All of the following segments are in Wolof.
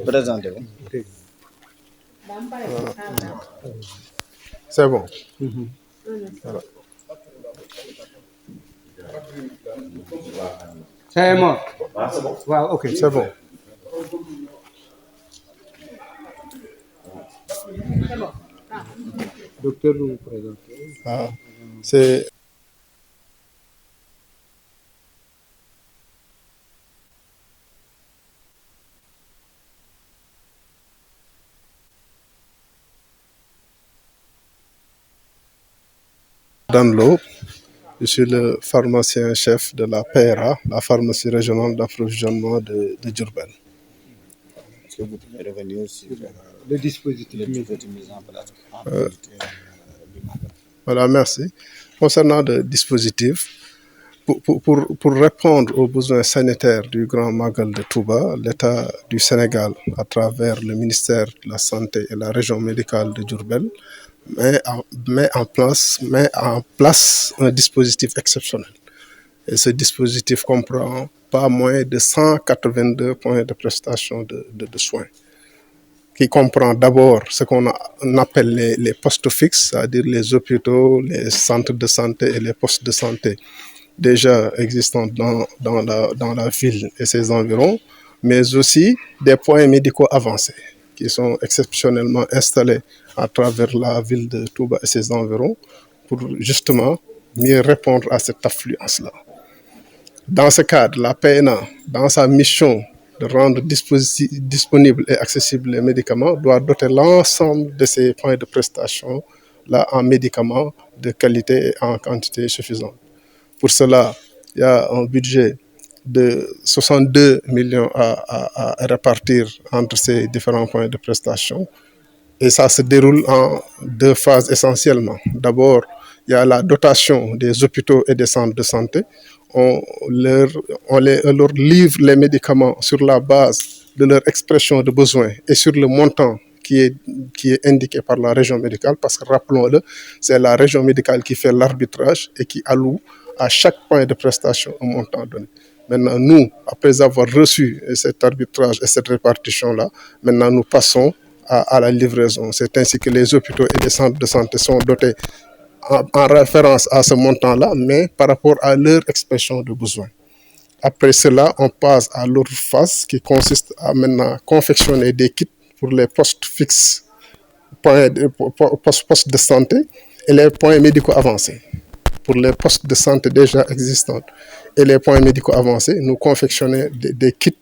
Présentez-vous. C'est bon. Voilà. C'est mort. Wow, ok. C'est bon. Docteur, vous vous présentez. Ah, c'est Danlo. Je suis le pharmacien-chef de la PRA, la pharmacie régionale d'approvisionnement de Diourbel. Est-ce que vous pouvez revenir sur Le dispositif. les dispositifs mis en place en priorité du Magal? Voilà, merci. Concernant le dispositif, pour répondre aux besoins sanitaires du Grand Magal de Touba, l'État du Sénégal, à travers le ministère de la Santé et la région médicale de Diourbel, met en place un dispositif exceptionnel. Et ce dispositif comprend pas moins de 182 points de prestation de soins, qui comprend d'abord ce qu'on appelle les postes fixes, c'est-à-dire les hôpitaux, les centres de santé et les postes de santé déjà existants dans la ville et ses environs, mais aussi des points médicaux avancés qui sont exceptionnellement installés à travers la ville de Touba et ses environs pour justement mieux répondre à cette affluence-là. Dans ce cadre, la PNA, dans sa mission de rendre disponibles et accessibles les médicaments, doit doter l'ensemble de ces points de prestation là en médicaments de qualité et en quantité suffisante. Pour cela, il y a un budget de 62 millions à répartir entre ces différents points de prestation. Et ça se déroule en deux phases essentiellement. D'abord, il y a la dotation des hôpitaux et des centres de santé. On leur livre les médicaments sur la base de leur expression de besoin et sur le montant qui est indiqué par la région médicale, parce que rappelons-le, c'est la région médicale qui fait l'arbitrage et qui alloue à chaque point de prestation un montant donné. Maintenant, nous, après avoir reçu cet arbitrage et cette répartition-là, maintenant nous passons à la livraison. C'est ainsi que les hôpitaux et les centres de santé sont dotés en référence à ce montant-là, mais par rapport à leur expression de besoin. Après cela, on passe à l'autre phase qui consiste à maintenant confectionner des kits pour les postes fixes, postes de santé et les points médicaux avancés. Pour les postes de santé déjà existants et les points médicaux avancés, nous confectionnons des kits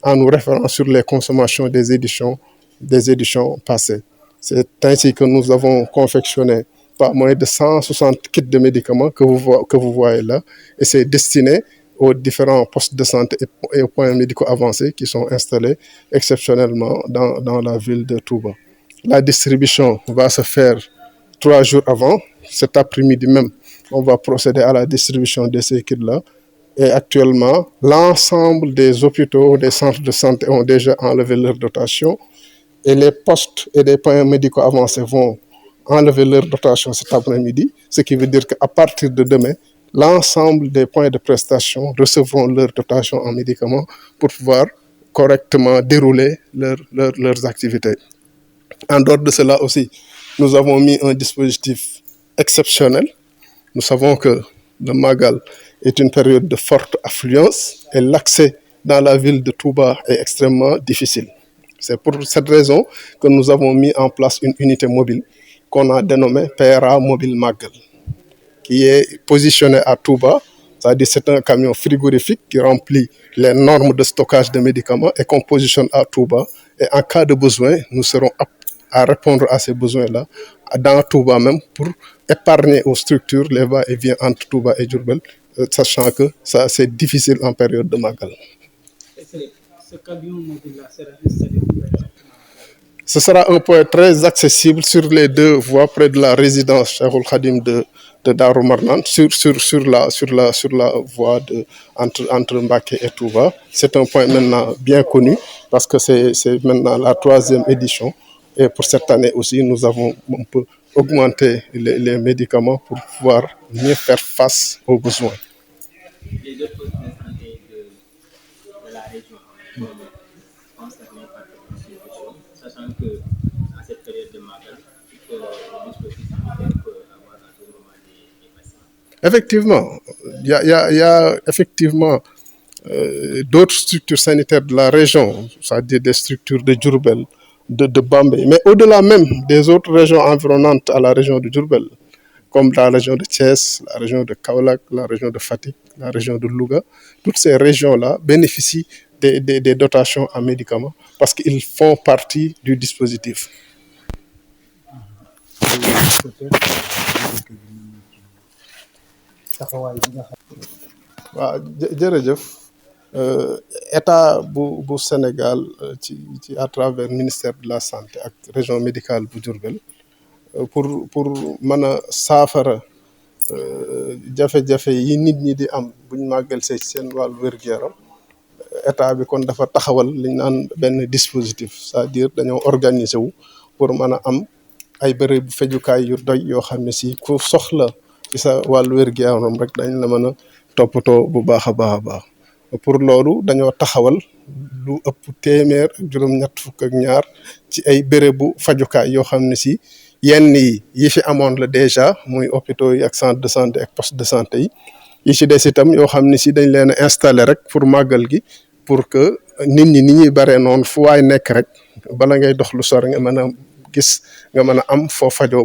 en nous référant sur les consommations des éditions passées. C'est ainsi que nous avons confectionné pas moins de 160 kits de médicaments que vous voyez là, et c'est destiné aux différents postes de santé et aux points médicaux avancés qui sont installés exceptionnellement dans la ville de Touba. La distribution va se faire 3 jours avant. Cet après-midi même, on va procéder à la distribution de ces kits-là. Et actuellement, l'ensemble des hôpitaux, des centres de santé ont déjà enlevé leur dotation. Et les postes et les points médicaux avancés vont enlever leur dotation cet après-midi. Ce qui veut dire qu'à partir de demain, l'ensemble des points de prestation recevront leur dotation en médicaments pour pouvoir correctement dérouler leurs activités. En dehors de cela aussi, nous avons mis un dispositif exceptionnel. Nous savons que le Magal est une période de forte affluence et l'accès dans la ville de Touba est extrêmement difficile. C'est pour cette raison que nous avons mis en place une unité mobile qu'on a dénommée PRA Mobile Magal, qui est positionnée à Touba. C'est-à-dire c'est un camion frigorifique qui remplit les normes de stockage de médicaments et qu'on positionne à Touba. Et en cas de besoin, nous serons aptes à répondre à ces besoins-là dans Touba même pour épargner aux structures les va-et-vient entre Touba et Diourbel, sachant que ça c'est difficile en période de Magal. Ce camion mobile-là sera installé Ce sera un point très accessible sur les deux voies près de la résidence Cheikhoul Khadim de Darou Marnane, sur la voie entre Mbacké et Touba. C'est un point maintenant bien connu parce que c'est maintenant la 3e édition. Et pour cette année aussi, nous avons un peu augmenté les médicaments pour pouvoir mieux faire face aux besoins. Les autres postes de santé de la région concernés tant que à cette période de Magal, que le dispositif sanitaire peut avoir à tout moment des patients. Effectivement, il y a effectivement d'autres structures sanitaires de la région, c'est-à-dire des structures de Diourbel, de Bambey, mais au-delà même des autres régions environnantes à la région de Diourbel, comme la région de Thiès, la région de Kaolack, la région de Fatick, la région de Louga. Toutes ces régions-là bénéficient des dotations en médicaments parce qu'ils font partie du dispositif. waaw jërëjëf état bu Sénégal ci à travers ministère de la santé ak région médicale bu Diourbel pour mën a saafara jafe-jafe yi nit ñi di am buñ màggal see seen wàllu wér-gu-yaram état bi kon dafa taxawal li ñu naan benn dispositif c'est-à-dire dañoo organiser wu pour mën a am ay bërëb fejukaay yu doy yoo xam ne si ku soxla ci sa wàllu wér-gu-yaram rek dañ la mën a toppatoo bu baax a baax a baax pour loolu dañoo taxawal lu ëpp téeméer ak juróom-ñett fukk ak ñaar ci ay bérébu fajukaay yoo xam ne si yenn yi fi amoon la déjà muy hôpitaux yi ak centre de santé ak poste de santé yi ci des itam yoo xam ne si dañ leen a installé rek pour màggal gi pour que nit ñi ni ñuy baree noonu fu waay nekk rek bala ngay dox lu sore nga mën a gis nga mën a am foo fajoo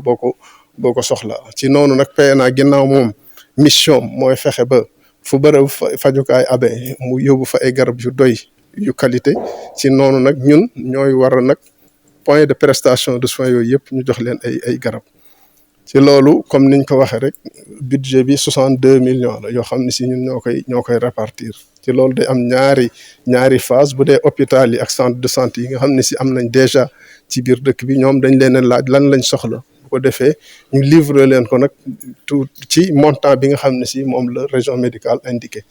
boo ko soxla ci noonu nag PNA ginnaaw moom mission mooy fexe ba fu bërëb fajukaay abe mu yóbbu fa ay garab yu doy yu qualité ci noonu nag ñun ñooy war a nag point de prestation de soins yooyu yëpp ñu jox leen ay garab ci loolu comme niñ ko waxee rek budget bi 62 millions la yoo xam ne si ñun ñoo koy répartir ci loolu day am ñaari phase bu dee hôpital yi ak centre de santé yi nga xam ne si am nañ déjà ci biir dëkk bi ñoom dañ leen a laaj lan lañ soxla bu ko defee ñu livrer leen ko nag tout ci montant bi nga xam ne si moom la région médicale indiqué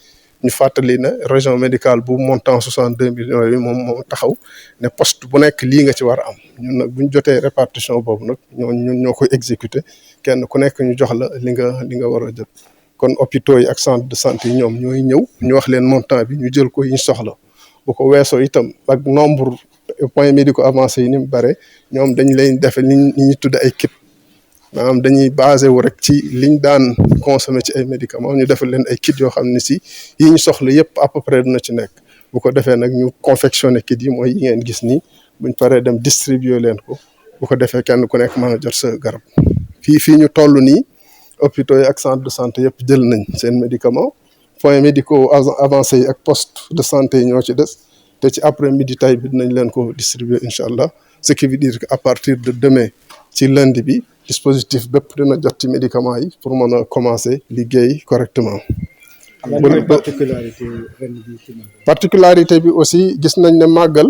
ñu fàttali ne région médicale bu montant 62 millions yi moom moo taxaw ne poste bu nekk lii nga ci war a am ñun nag bu ñu jotee répartition boobu nag ñun ñoo koy exécuter kenn ku nekk ñu jox la li nga war a jot kon hôpitaux yi ak centre de santé yi ñoom ñooy ñëw ñu wax leen montant bi ñu jël ko yi ñu soxla bu ko weesoo itam ak nombre points médicaux avancés yi ni mu bare ñoom dañ leen defe li ñu tudde ay kit maanaam dañuy basé wu rek ci liñ daan consommer ci ay médicaments ñu defal leen ay kit yoo xam ne si yi ñu soxla yëpp à peu près dina ci nekk bu ko defee nag ñu confectionné kit yi mooy yi ngeen gis nii buñ paree dem distribuer leen ko bu ko defee kenn ku nekk mën a jot sa garab fii ñu toll nii hôpitaux yi ak centre de santé yëpp jël nañ seen médicament points médicaux avancés yi ak poste de santé yi ñoo ci des te ci après midi tay bi dinañ leen ko distribuer incha allah ce qui veut dire que à partir de demain ci lundi bi dispositif bépp dina jot ci médicaments yi pour mën a commencer liggéey correctement. particularité bi aussi gis nañ ne màggal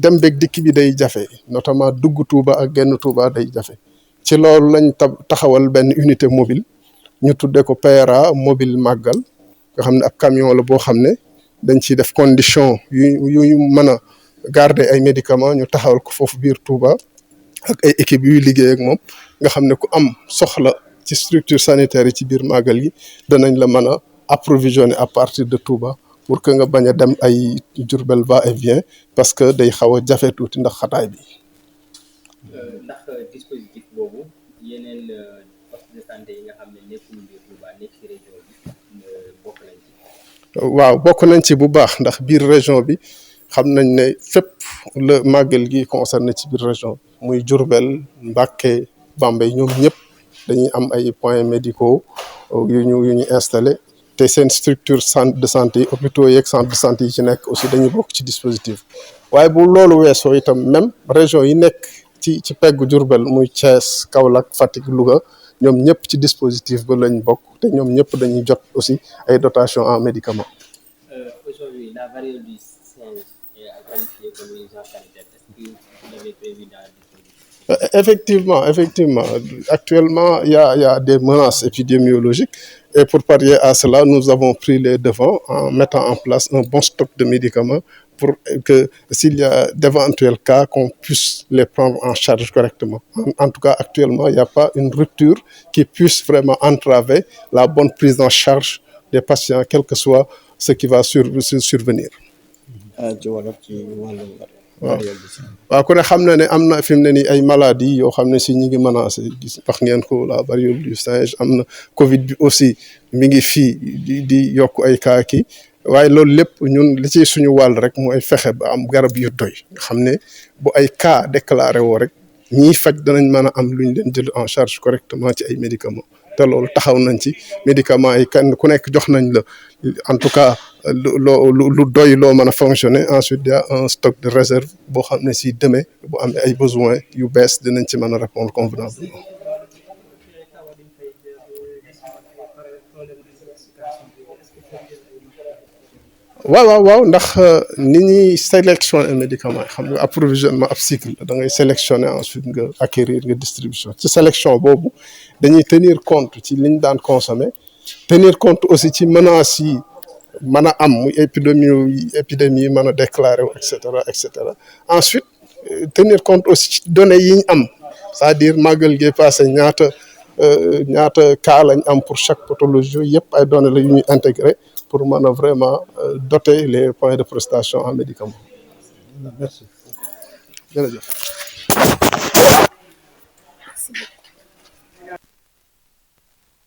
dem beeg dikk bi day jafe notamment dugg Touba ak genn Touba day jafe ci loolu lañ taxawal benn unité mobile ñu tuddee ko PRA mobile màggal nga xam ne ab camion la boo xam ne dañ ciy def condition yu mën a garder ay médicaments ñu taxawal ko foofu biir Touba ak ay équipe yuy liggéey ak moom nga xam ne ku am soxla ci structure sanitaire yi ci biir màggal yi danañ la mën a approvisionner à partir de Touba pour que nga bañ a dem ay Diourbel va et vient parce que day xaw a jafe tuuti ndax xataay bi. ndax dispositif boobu yeneen poste de santé yi nga xam ne nekkul biir Touba nekk ci région bi bokk nañ ci. waaw bokk nañ ci bu baax ndax biir région bi xam nañ ne fépp la màggal gi concerné ci biir région muy Diourbel Mbacké Bambey ñoom ñëpp dañuy am ay points médicaux yu ñu installé te seen structure centre de santé yi hôpitaux yeeg centre de santé yi ci nekk aussi dañuy bokk ci dispositif waaye bu loolu weesoo itam même région yi nekk ci peggu Diourbel muy Thiès Kaolack Fatick Louga ñoom ñëpp ci dispositif ba lañ bokk te ñoom ñëpp dañuy jot aussi ay dotation en médicaments. Aujourd'hui, la variole du singe est qualifiée comme urgence sanitaire. Est-ce que vous l'avez prévu dans le dispositif? Effectivement. Actuellement, il y a des menaces épidémiologiques et pour pallier à cela, nous avons pris les devants en mettant en place un bon stock de médicaments pour que s'il y a d'éventuels cas, qu'on puisse les prendre en charge correctement. En tout cas, actuellement, il n'y a pas une rupture qui puisse vraiment entraver la bonne prise en charge des patients, quel que soit ce qui va survenir. ci wolof ci wàllu waaw waaw ku ne xam na ne am na fi mu ne nii ay maladies yoo xam ne si ñi ngi menacé gis wax ngeen ko la variole du singe am na Covid bi aussi mi ngi fii di yokk ay cas kii waaye loolu lépp ñun li ci suñu wàll rek mooy fexe ba am garab yu doy nga xam ne bu ay cas déclaré woo rek ñiy faj danañ mën a am lu ñu leen jël en charge correctement ci ay médicaments te loolu taxaw nañ ci médicaments yi kenn ku nekk jox nañ la en tout cas lu doy loo mën a fonctionner ensuite il y a un stock de réserve boo xam ne si demee bu amee ay besoins yu bees dinañ ci mën a répondre convenablement. waaw ndax ni ñuy sélectionner médicament xam nga approvisionnement ab cycle da ngay sélectionner ensuite nga acquérir nga distribution ci sélection boobu dañuy tenir compte ci liñ daan consommer tenir compte aussi ci menaces yi mën a am muy épidémie yi mën a déclarer et cetera ensuite tenir compte aussi ci données yi ñu am c'est-à-dire màggal gi passé ñaata cas lañ am pour chaque pathologie yooyu yëpp ay données la yu ñuy intégrer pour mën a vraiment doter les points de prestation en médicaments. Merci. Jërëjëf.